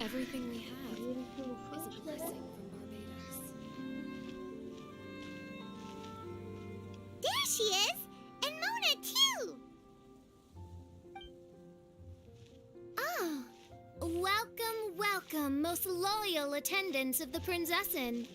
Everything we have is a blessing from Barbados. There she is! And Mona, too! Oh, welcome, welcome, most loyal attendants of the Prinzessin.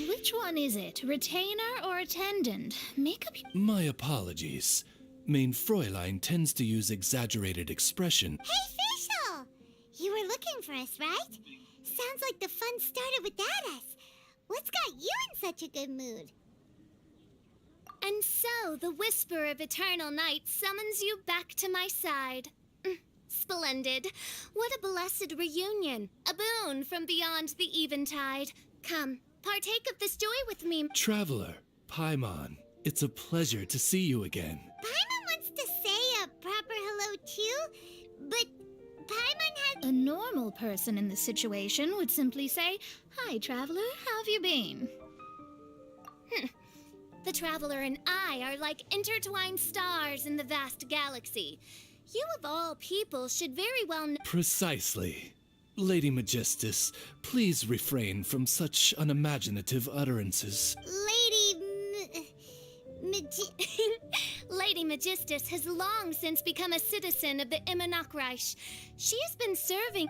Which one is it? Retainer or attendant? Make up your... My apologies. Main Fräulein tends to use exaggerated expression. Hey, Fischl! You were looking for us, right? Sounds like the fun started without us. What's got you in such a good mood? And so, the whisper of eternal night summons you back to my side. Splendid. What a blessed reunion. A boon from beyond the eventide. Come, partake of this joy with me. Traveler, Paimon, it's a pleasure to see you again. Paimon wants to say a proper hello too, but Paimon has... A normal person in this situation would simply say, "Hi, traveler, how have you been?" The traveler and I are like intertwined stars in the vast galaxy. You of all people should very well know... Precisely. Lady Magistus, please refrain from such unimaginative utterances. Lady Magistus has long since become a citizen of the Immonachreich. She has been serving...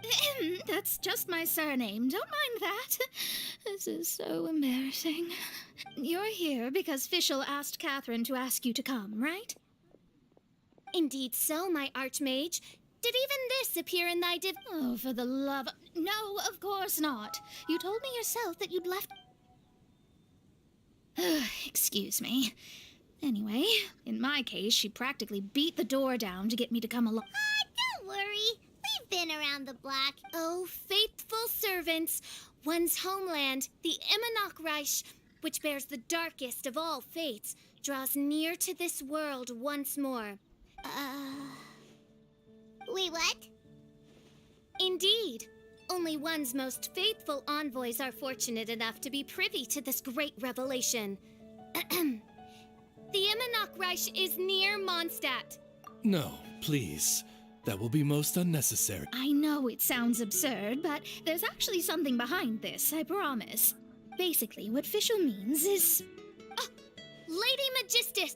That's just my surname. Don't mind that. This is so embarrassing. You're here because Fischl asked Catherine to ask you to come, right? Indeed so, my archmage. Did even this appear in thy Oh, for the love of... No, of course not. You told me yourself that you'd left... Excuse me. Anyway, in my case, she practically beat the door down to get me to come along. Don't worry. We've been around the block. Oh, faithful servants. One's homeland, the Immonachreich, which bears the darkest of all fates, draws near to this world once more. Wait, what? Indeed. Only one's most faithful envoys are fortunate enough to be privy to this great revelation. The Immonachreich is near Mondstadt. No, please. That will be most unnecessary. I know it sounds absurd, but there's actually something behind this, I promise. Basically, what Fischl means is... Lady Magistus!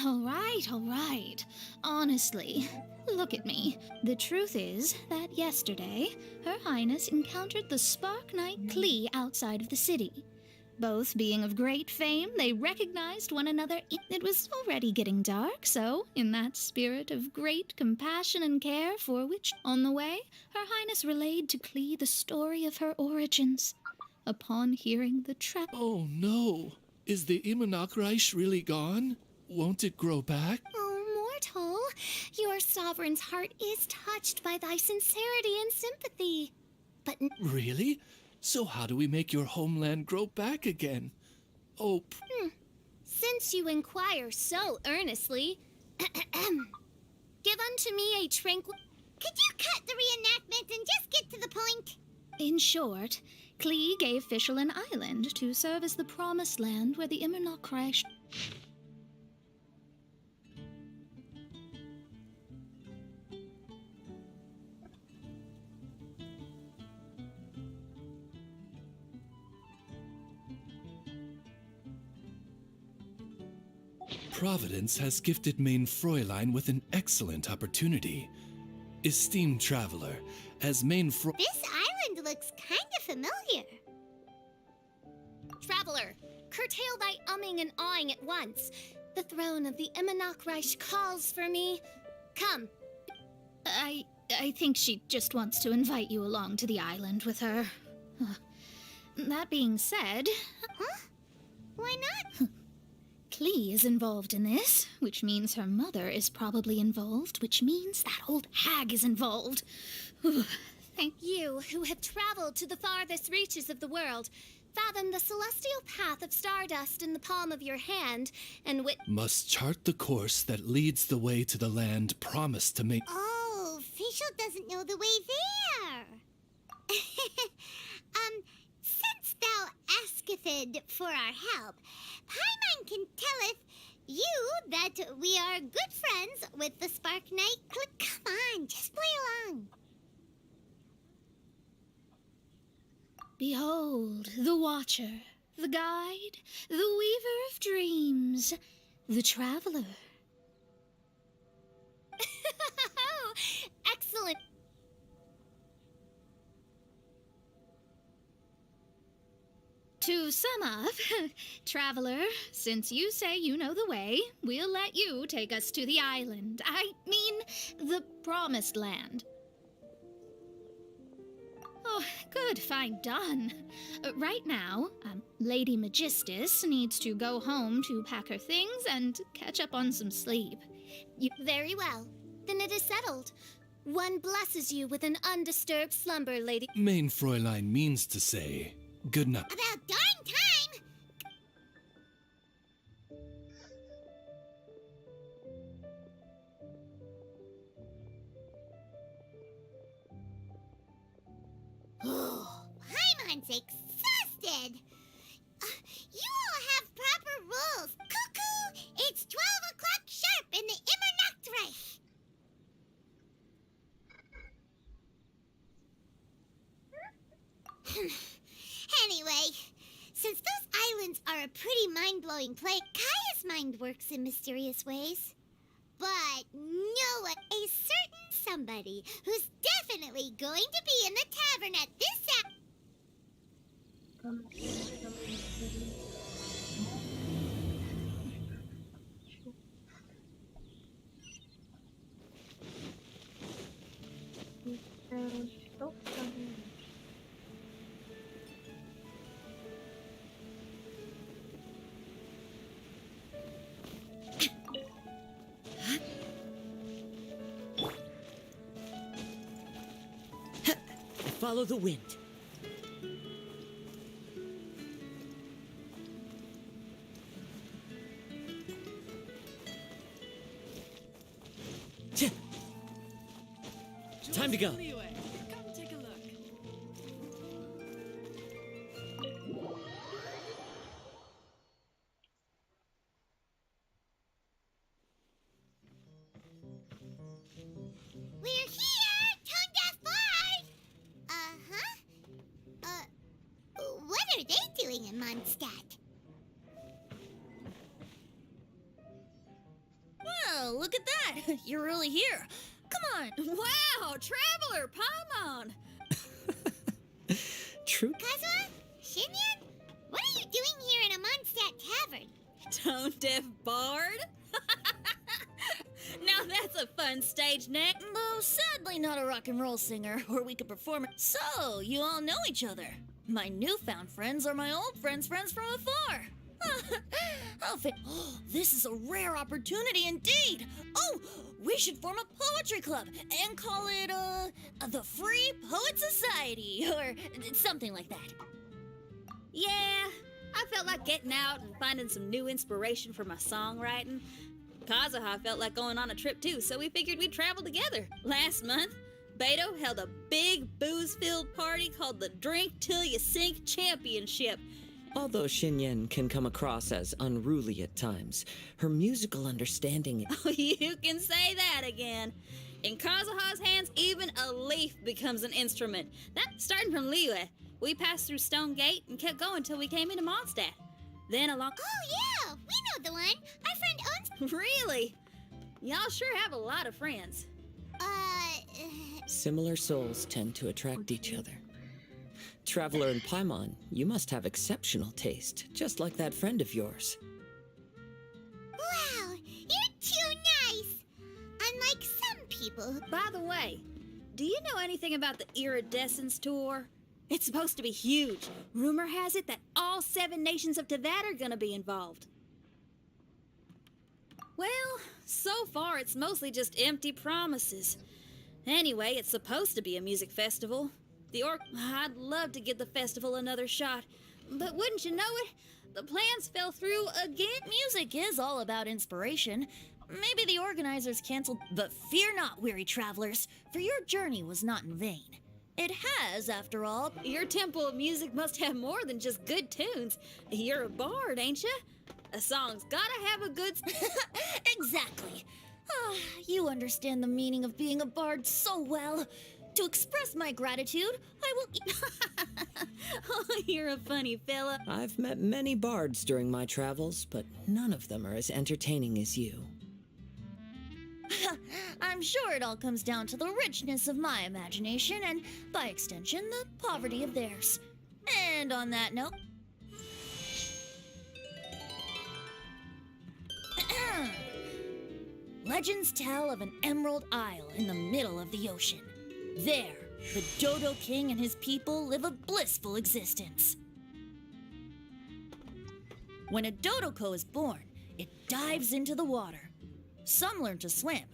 All right. Honestly, look at me. The truth is that yesterday, Her Highness encountered the Spark Knight Klee outside of the city. Both being of great fame, they recognized one another. It was already getting dark, so, in that spirit of great compassion and care for which, on the way, Her Highness relayed to Klee the story of her origins. Upon hearing the Oh no! Is the Immonachreich really gone? Won't it grow back? Oh, mortal, your sovereign's heart is touched by thy sincerity and sympathy. But... Really? So how do we make your homeland grow back again? Oh... Since you inquire so earnestly, give unto me a tranquil... Could you cut the reenactment and just get to the point? In short, Klee gave Fischl an island to serve as the promised land where the Immonachreich... Providence has gifted Main Fräulein with an excellent opportunity. Esteemed traveler, as Main Fräulein... This island looks kind of familiar. Traveler, curtail thy umming and awing at once. The throne of the Immonachreich calls for me. Come. I think she just wants to invite you along to the island with her. That being said... Huh? Why not? Klee is involved in this, which means her mother is probably involved, which means that old hag is involved. Thank you, who have traveled to the farthest reaches of the world. Fathom the celestial path of stardust in the palm of your hand, and Must chart the course that leads the way to the land promised to make. Oh, Fischl doesn't know the way there. Since thou asketh for our help, Paimon can telleth you that we are good friends with the Spark Knight. Come on, just play along. Behold, the Watcher, the Guide, the Weaver of Dreams, the Traveler. Excellent. To sum up, Traveler, since you say you know the way, we'll let you take us to the island. I mean, the Promised Land. Oh, good, fine, done. Right now, Lady Magistus needs to go home to pack her things and catch up on some sleep. Very well. Then it is settled. One blesses you with an undisturbed slumber, Lady. Main Fräulein means to say, good night. About darn time! Oh, Paimon's exhausted. You all have proper rules. Cuckoo! It's 12 o'clock sharp in the Immernachtreich. Anyway, since those islands are a pretty mind-blowing place, Kaya's mind works in mysterious ways. But know a certain somebody who's definitely going to be in the tavern at this hour. Follow the wind. Time to go. Come take a look. We're here, Tone Deaf Bard! What are they doing in Mondstadt? Well, look at that. You're really here. Come on. Wow, Traveler, Paimon. True. Kazuha? Shinyan? What are you doing here in a Mondstadt tavern? Tone Deaf Bard? Now that's a fun stage name. Though sadly not a rock and roll singer, or we could perform it. So, you all know each other. My newfound friends are my old friends' friends from afar. This is a rare opportunity indeed. Oh, we should form a poetry club and call it, the Free Poet Society, or something like that. Yeah, I felt like getting out and finding some new inspiration for my songwriting. Kazuha felt like going on a trip too, so we figured we'd travel together. Last month, Beto held a big booze-filled party called the Drink Till You Sink Championship. Although Shinyen can come across as unruly at times, her musical understanding. Oh, you can say that again. In Kazuha's hands, even a leaf becomes an instrument. That's starting from Liyue. We passed through Stone Gate and kept going till we came into Mondstadt. Then along... Oh, yeah! We know the one! Our friend owns... Really? Y'all sure have a lot of friends. Similar souls tend to attract each other. Traveler and Paimon, you must have exceptional taste, just like that friend of yours. Wow, you're too nice! Unlike some people. By the way, do you know anything about the Iridescence Tour? It's supposed to be huge. Rumor has it that all 7 nations of Tevat are gonna be involved. Well, so far it's mostly just empty promises. Anyway, it's supposed to be a music festival. I'd love to give the festival another shot, But wouldn't you know it, the plans fell through again. Music is all about inspiration. Maybe the organizers canceled, but fear not, weary travelers, for your journey was not in vain. It has, after all. Your temple of music must have more than just good tunes. You're a bard, ain't you? A song's gotta have a good... Exactly. Ah, you understand the meaning of being a bard so well. To express my gratitude, I will... Oh, you're a funny fella. I've met many bards during my travels, but none of them are as entertaining as you. I'm sure it all comes down to the richness of my imagination and, by extension, the poverty of theirs. And on that note... Legends tell of an emerald isle in the middle of the ocean. There, the Dodo King and his people live a blissful existence. When a Dodoko is born, it dives into the water. Some learn to swim.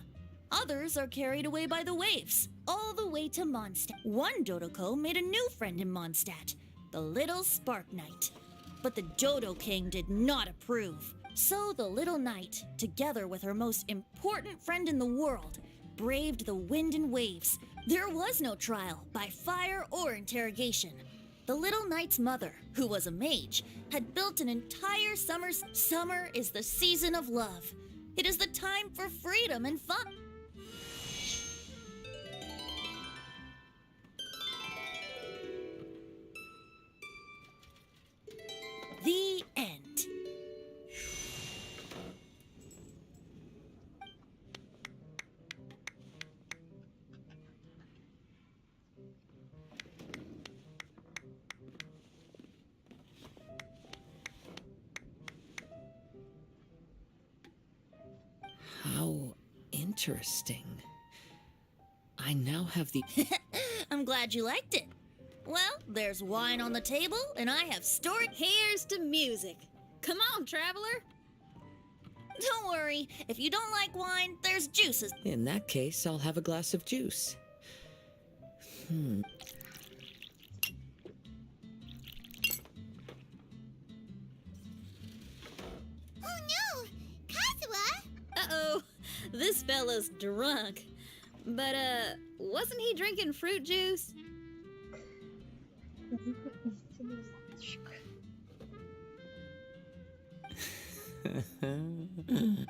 Others are carried away by the waves, all the way to Mondstadt. One Dodoko made a new friend in Mondstadt, the little Spark Knight. But the Dodo King did not approve. So the little knight, together with her most important friend in the world, braved the wind and waves. There was no trial, by fire or interrogation. The little knight's mother, who was a mage, had built an entire Summer is the season of love. It is the time for freedom and fun. The end. How interesting. I now have the... I'm glad you liked it. Well, there's wine on the table, and I have story... Here's to music. Come on, traveler. Don't worry, if you don't like wine, there's juices. In that case, I'll have a glass of juice. Oh no! Kazuha! Uh-oh, this fella's drunk. But, wasn't he drinking fruit juice?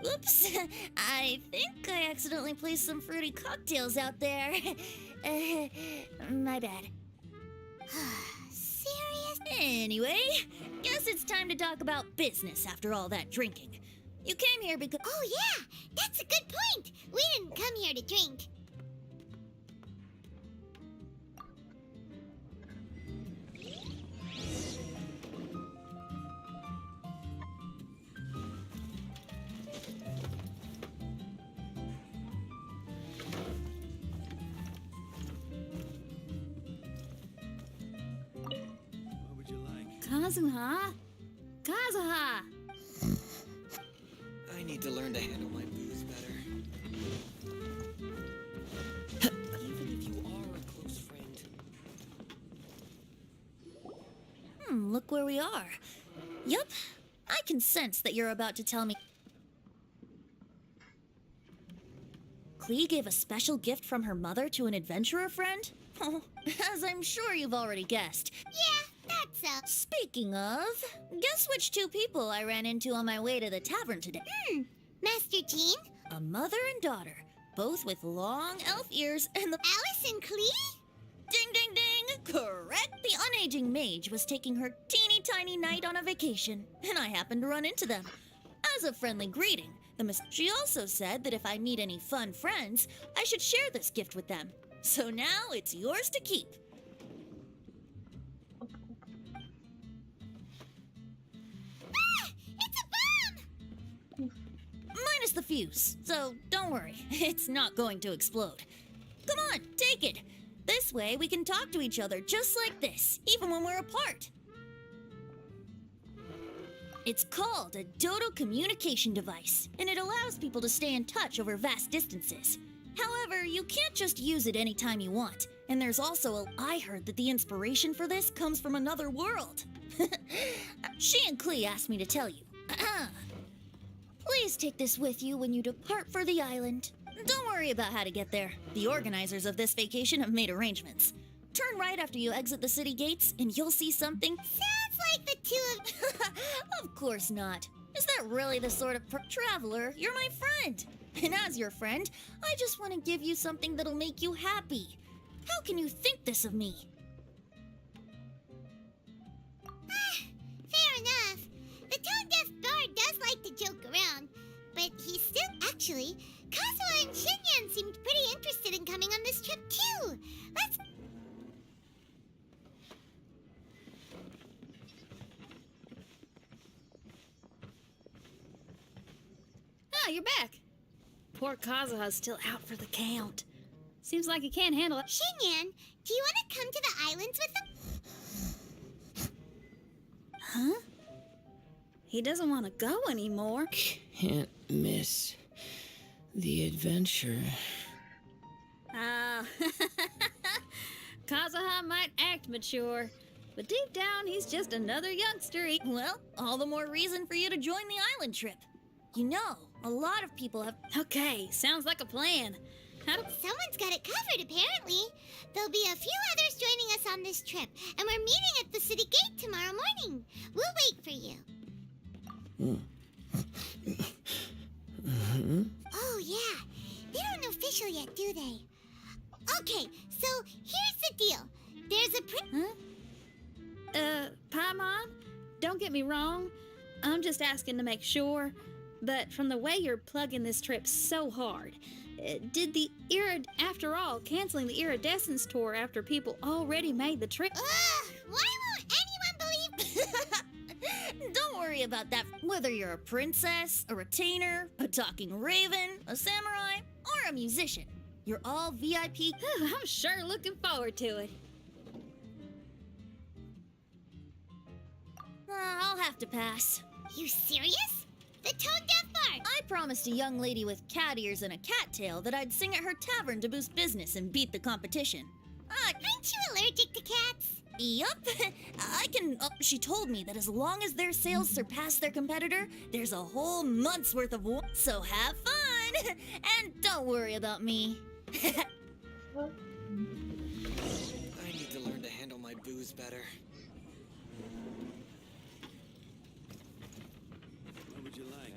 Oops, I think I accidentally placed some fruity cocktails out there. My bad. Serious? Anyway, guess it's time to talk about business after all that drinking. You came here because... Oh yeah, that's a good point. We didn't come here to drink. Kazuha? Kazuha! I need to learn to handle my booze better. Even if you are a close friend. Look where we are. Yup, I can sense that you're about to tell me... Klee gave a special gift from her mother to an adventurer friend? Oh, as I'm sure you've already guessed. Yeah, that's so. Speaking of, guess which two people I ran into on my way to the tavern today? Master Jean? A mother and daughter, both with long elf ears and the... Alice and Klee? Ding, ding, ding! Correct! The unaging mage was taking her teeny tiny knight on a vacation, and I happened to run into them. As a friendly greeting, she also said that if I meet any fun friends, I should share this gift with them. So now it's yours to keep. Ah! It's a bomb! Minus the fuse, so don't worry, it's not going to explode. Come on, take it. This way we can talk to each other just like this, even when we're apart. It's called a Dodo communication device, and it allows people to stay in touch over vast distances. However, you can't just use it anytime you want, and there's also I heard that the inspiration for this comes from another world. She and Klee asked me to tell you. Please take this with you when you depart for the island. Don't worry about how to get there. The organizers of this vacation have made arrangements. Turn right after you exit the city gates, and you'll see something. Sounds like the two of... Of course not. Is that really the sort of traveler? You're my friend. And as your friend, I just want to give you something that'll make you happy. How can you think this of me? Fair enough. The tone-deaf bard does like to joke around, but he's still... Actually, Kazuha and Shinyan seemed pretty interested in coming on this trip, too. Let's... Ah, you're back. Poor Kazuha's still out for the count. Seems like he can't handle it. Shinyan, do you want to come to the islands with them? Huh? He doesn't want to go anymore. Can't miss the adventure. Ah, Kazuha might act mature, but deep down he's just another youngster. Well, all the more reason for you to join the island trip. You know, a lot of people have... Okay, sounds like a plan. How do... Someone's got it covered, apparently. There'll be a few others joining us on this trip, and we're meeting at the city gate tomorrow morning. We'll wait for you. Oh, yeah. They aren't official yet, do they? Okay, so here's the deal. There's a Paimon, don't get me wrong. I'm just asking to make sure. But from the way you're plugging this trip so hard, did the after all, canceling the Iridescence tour after people already made the trip? Ugh, why won't anyone believe... Don't worry about that. Whether you're a princess, a retainer, a talking raven, a samurai, or a musician, you're all VIP. I'm sure looking forward to it. I'll have to pass. You serious? The tone-deaf bard! I promised a young lady with cat ears and a cattail that I'd sing at her tavern to boost business and beat the competition. Aren't you allergic to cats? Yup. She told me that as long as their sales surpass their competitor, there's a whole month's worth of work. So have fun! And don't worry about me. I need to learn to handle my booze better. What would you like?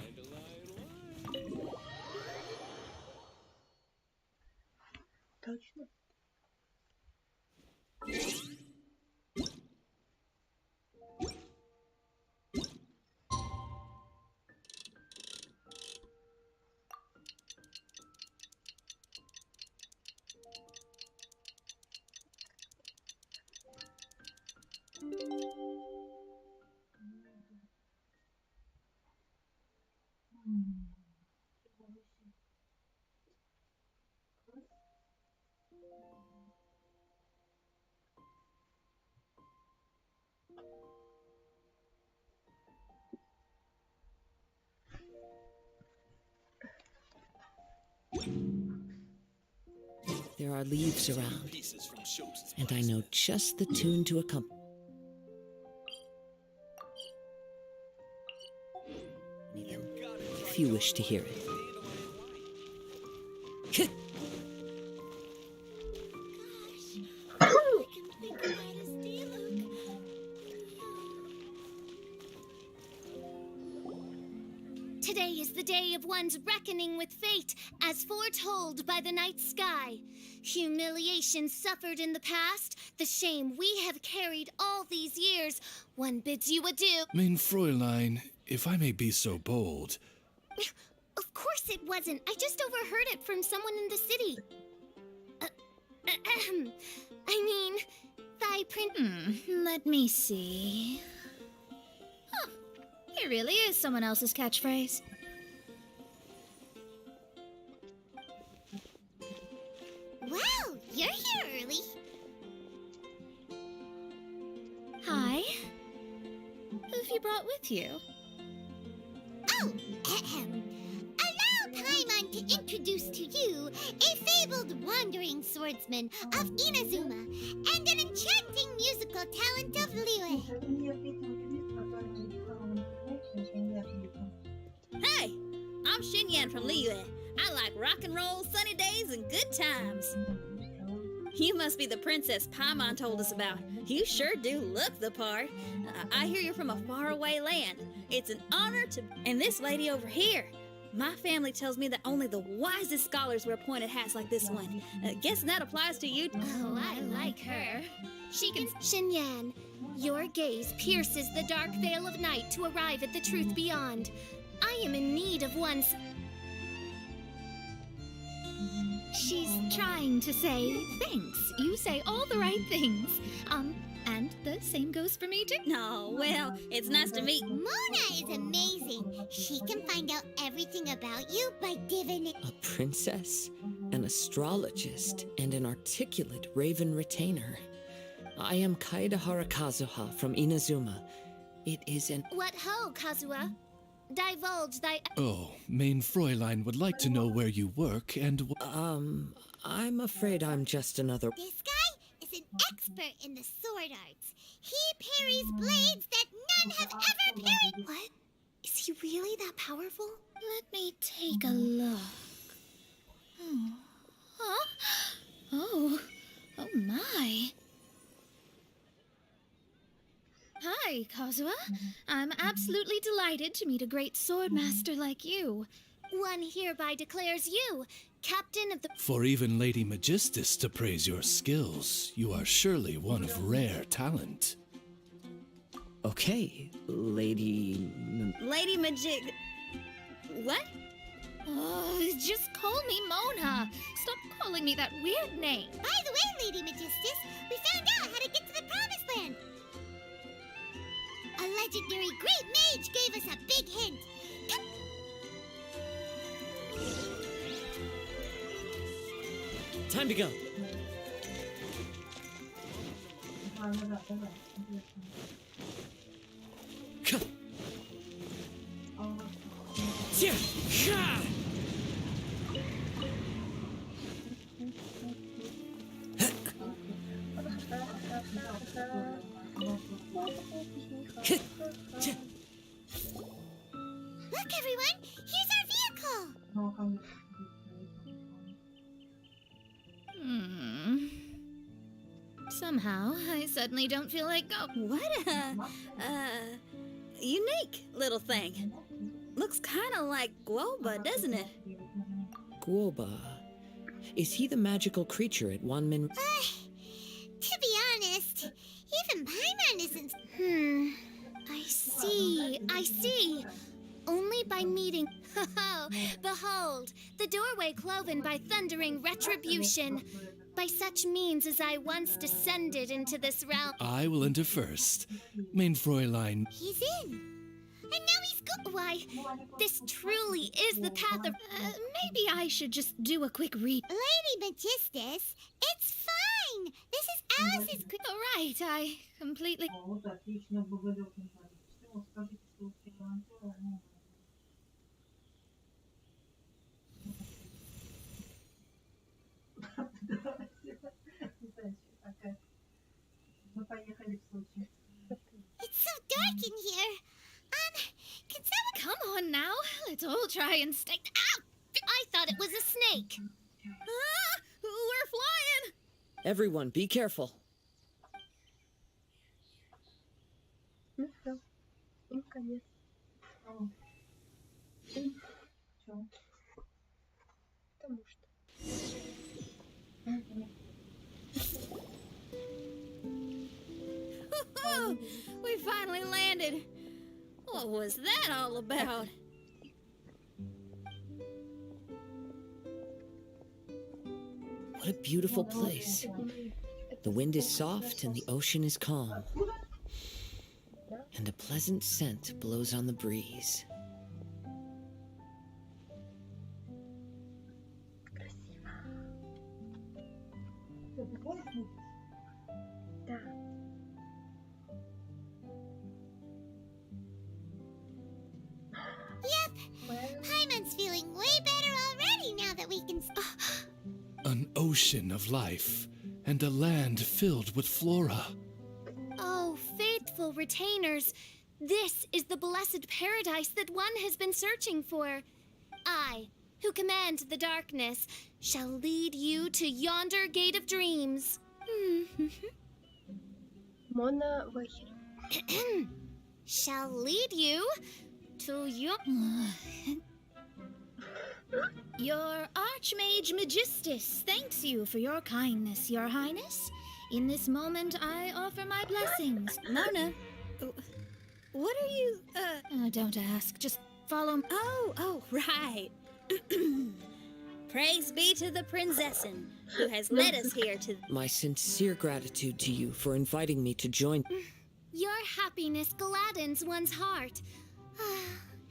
There are leaves around, Pieces from shows. and I know just the tune to accompany them, if you wish to hear it. Today is the day of one's reckoning with fate, as foretold by the night sky. Humiliation suffered in the past, the shame we have carried all these years. One bids you adieu. Mein Fräulein, if I may be so bold. Of course it wasn't. I just overheard it from someone in the city. I mean, thy Let me see. Huh. It really is someone else's catchphrase. Wow, you're here early. Hi. Who've you brought with you? Oh, allow Paimon to introduce to you a fabled wandering swordsman of Inazuma and an enchanting musical talent of Liyue. Hey, I'm Xinyan from Liyue. I like rock and roll, sunny days, and good times. You must be the princess Paimon told us about. You sure do look the part. I hear you're from a faraway land. It's an honor to... And this lady over here. My family tells me that only the wisest scholars wear pointed hats like this one. Guessing that applies to you. Oh, I like her. She can. Xinyan, your gaze pierces the dark veil of night to arrive at the truth beyond. I am in need of one's... She's trying to say thanks. You say all the right things. And the same goes for me too. No, well, it's nice to meet... Mona is amazing. She can find out everything about you by divining. A princess, an astrologist, and an articulate raven retainer. I am Kaida Harakazuha from Inazuma. It is an... What ho, Kazuha? Divulge thy... Oh, main Fräulein would like to know where you work and I'm afraid I'm just another... This guy is an expert in the sword arts. He parries blades that none have ever parried. What? Is he really that powerful? Let me take a look. Huh? Oh my. Hi, Kazuha. I'm absolutely delighted to meet a great sword master like you. One hereby declares you captain of the... for even Lady Magistus to praise your skills, you are surely one of rare talent. Okay, Lady... Lady Majig... What? Oh, just call me Mona. Stop calling me that weird name. By the way, Lady Magistus, we found out how to get to the Promised Land. A legendary great mage gave us a big hint. Come. Time to go. Look, everyone! Here's our vehicle! Somehow, I suddenly don't feel like go. What a... unique little thing. Looks kind of like Guoba, doesn't it? Guoba. Is he the magical creature at Wanmin? To be honest, even Paimon isn't... I see. Only by meeting... Behold, the doorway cloven by thundering retribution. By such means as I once descended into this realm... I will enter first. Main Fräulein... He's in. And now he's go... Why, this truly is the path of... Maybe I should just do a quick read. Lady Magistus, it's fine. This is Alice's... All right, I completely... It's so dark in here. Can someone... Come on now, let's all try and stay... Ow! I thought it was a snake. Ah! We're flying! Everyone, be careful. We finally landed. What was that all about? What a beautiful place. The wind is soft and the ocean is calm. And a pleasant scent blows on the breeze. Yep. Paimon's feeling way better already now that we can... An ocean of life, and a land filled with flora. Oh, faithful retainers, This is the blessed paradise that one has been searching for. I, who command the darkness, shall lead you to yonder gate of dreams. Мона Вахер. Shall lead you to your... Your Archmage Magistus thanks you for your kindness, Your Highness. In this moment, I offer my blessings. Mona, what are you, Don't ask, just follow me. Oh, right. Praise be to the Prinzessin, who has led us here to... My sincere gratitude to you for inviting me to join. Your happiness gladdens one's heart.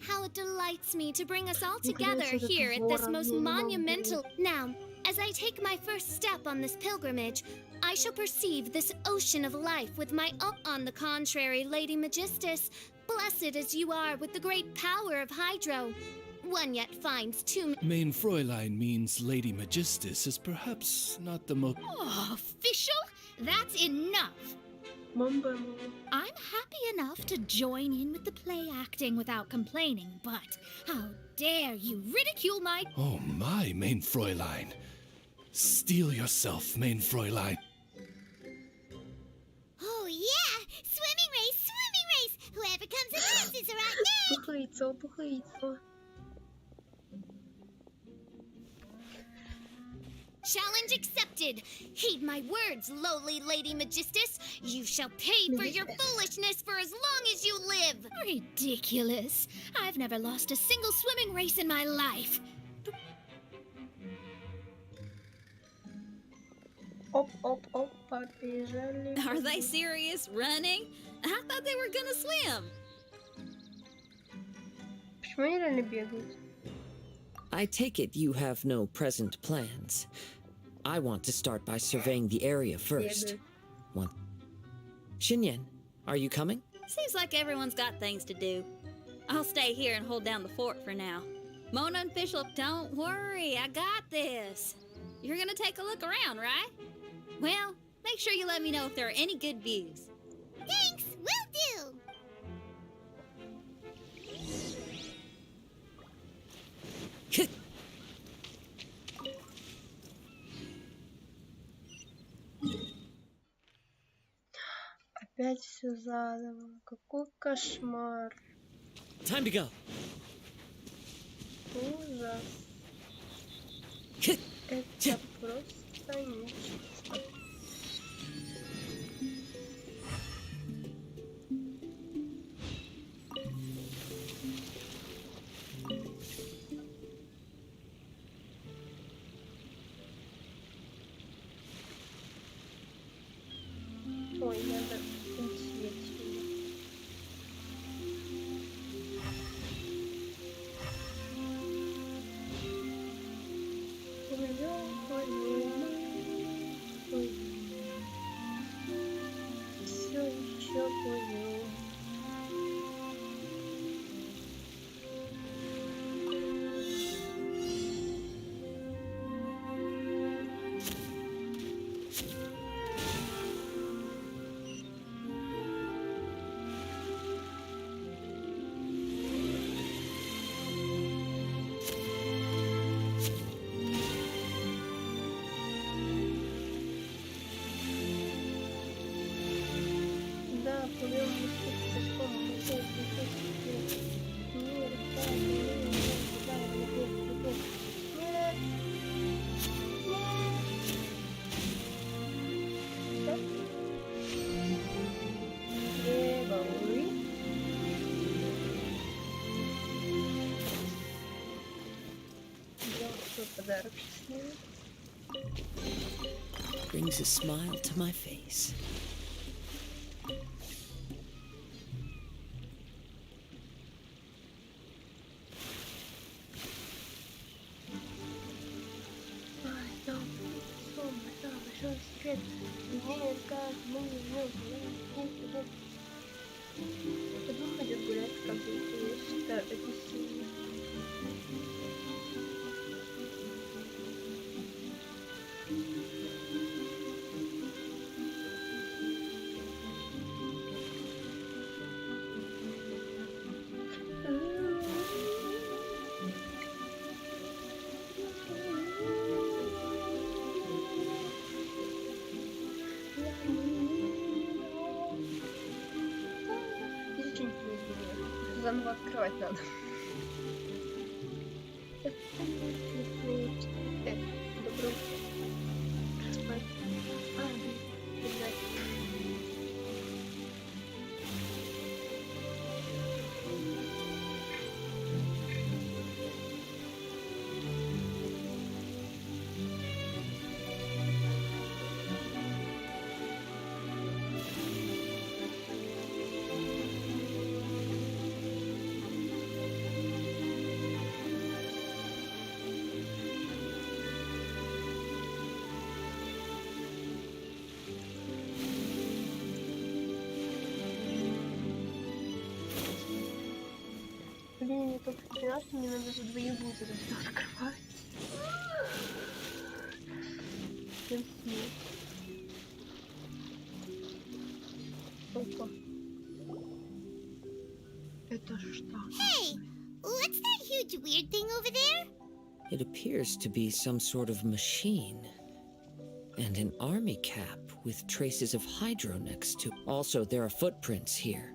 How it delights me to bring us all together here at this most monumental... Now, as I take my first step on this pilgrimage, I shall perceive this ocean of life with my... On the contrary, Lady Magistus, blessed as you are with the great power of Hydro, one yet finds too... Main Fräulein means Lady Magistus is perhaps not the most... Oh, official? That's enough. Мамба. I'm happy enough to join in with the play acting without complaining, but how dare you ridicule my... Oh my, Main Fräulein. Steel yourself, Main Fräulein. Oh yeah! Swimming race! Whoever comes in last is a right Пухлое яйцо, пухлое яйцо. Challenge accepted. Heed my words, lowly Lady Magistus. You shall pay for your foolishness for as long as you live. Ridiculous. I've never lost a single swimming race in my life. Оп, оп, оп, побежали. Are they serious? Running? I thought they were gonna swim. Почему они реально бегают? I take it you have no present plans. I want to start by surveying the area first. Бегают. Xinyan, are you coming? Seems like everyone's got things to do. I'll stay here and hold down the fort for now. Mona and Fischl, don't worry, I got this. You're gonna take a look around, right? Well, make sure you let me know if there are any good views. Thanks, will do! Опять все заново. Какой кошмар. Time to go. Ужас. Это просто нечестно. Ой, надо уйти отсюда. Ой. Все еще плывем. Да, плывем в таком Нет, подарок счастливый. Brings a smile to my face. Ай, там сон, да, большой секрет. Мне как мы Потом ходят гулять, как бы, я считаю, это сильно. заново открывать надо. Добро. Спать. Бежать. Блин, я только поняла, что мне надо за двоих будет это все открывать. Спасибо. Опа. Это что? Hey, what's that huge weird thing over there? It appears to be some sort of machine. And an army cap with traces of hydro next to. Also, there are footprints here.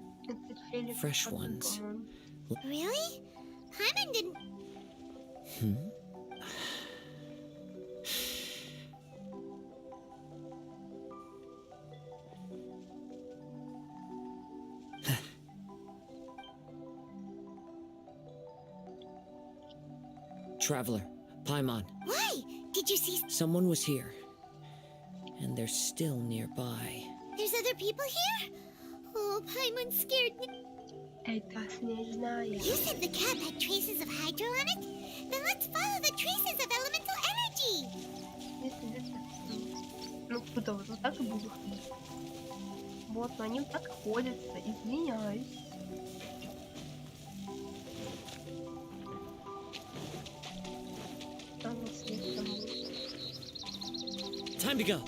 Fresh ones. Really? Hyman didn't. Traveler, Paimon. Why? Did you see? Someone was here. And they're still nearby. There's other people here? Oh, Paimon scared me. Это снежная. You said the cap had traces of hydro on it? Then let's follow the traces of elemental energy. Ну, куда вот так и буду ходить. Вот, но они так ходятся. Извиняюсь. Там вот свет, там вот. Time to go.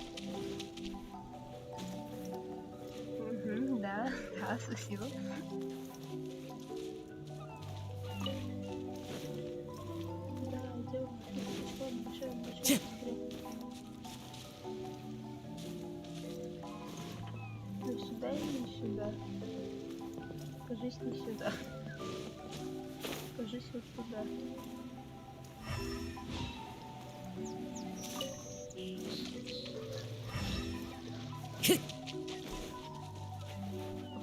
Да, да, спасибо. Да, идем. Большой. Ну сюда или не сюда? Кажись, не сюда. Кажись, вот туда.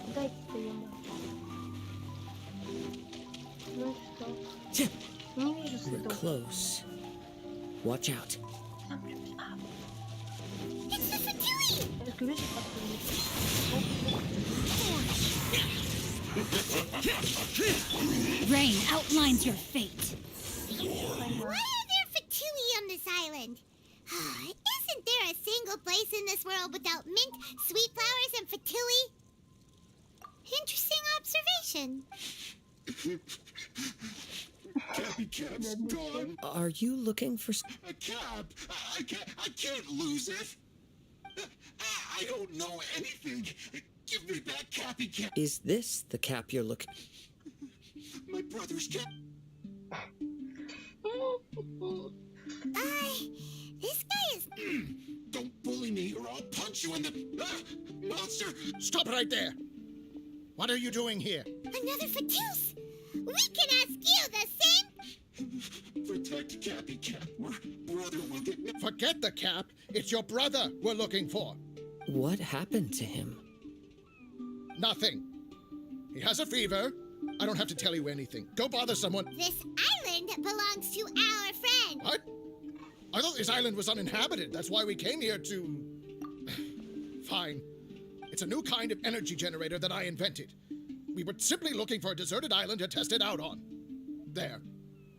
Куда идти-то не могу? Ну и что? Не вижу We're следов. close. Watch out. Там прям... А, It's the Fatui! я же говорю, что Rain outlines your fate. Why are there Fatui on this island? Isn't there a single place in this world without mint, sweet flowers, and Fatui? Interesting observation. Cappy Cap's gone. Are you looking for... A cap. I can't lose it. I don't know anything. Give me back Cappy Cap. Is this the cap you're looking... My brother's cap. This guy is... Don't bully me or I'll punch you in the... monster! Stop right there! What are you doing here? Another Fatus! We can ask you the same... Protect Cappy Cap or brother will get... Forget the cap. It's your brother we're looking for. What happened to him? Nothing. He has a fever. I don't have to tell you anything. Go bother someone. This island belongs to our friend. What? I thought this island was uninhabited. That's why we came here to... Fine. It's a new kind of energy generator that I invented. We were simply looking for a deserted island to test it out on. There.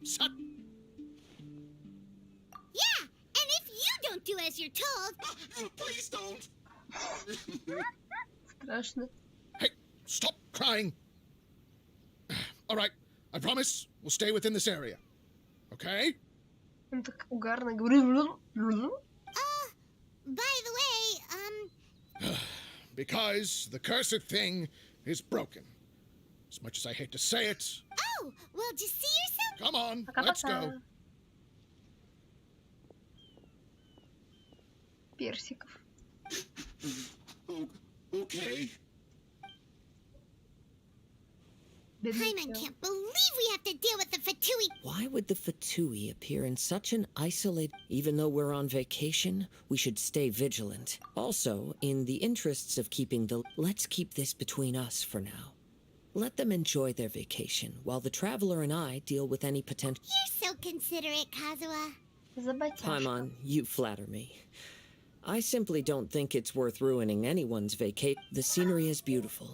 Sat. Yeah, and if you don't do as you're told... Please don't. страшно. Hey, stop crying. All right, I promise we'll stay within this area. Okay? Он так угарно говорит. By the way, Because the cursed thing is broken. As much as I hate to say it, Oh, well, just see yourself. come on, Пока-пока. let's go. Персиков. Oh, okay. Paimon can't believe we have to deal with the Fatui. Why would the Fatui appear in such an isolated... Even though we're on vacation, we should stay vigilant. Also, in the interests of keeping the... Let's keep this between us for now. Let them enjoy their vacation, while the Traveler and I deal with any potential... You're so considerate, Kazuha. Paimon, you flatter me. I simply don't think it's worth ruining anyone's vacation. The scenery is beautiful.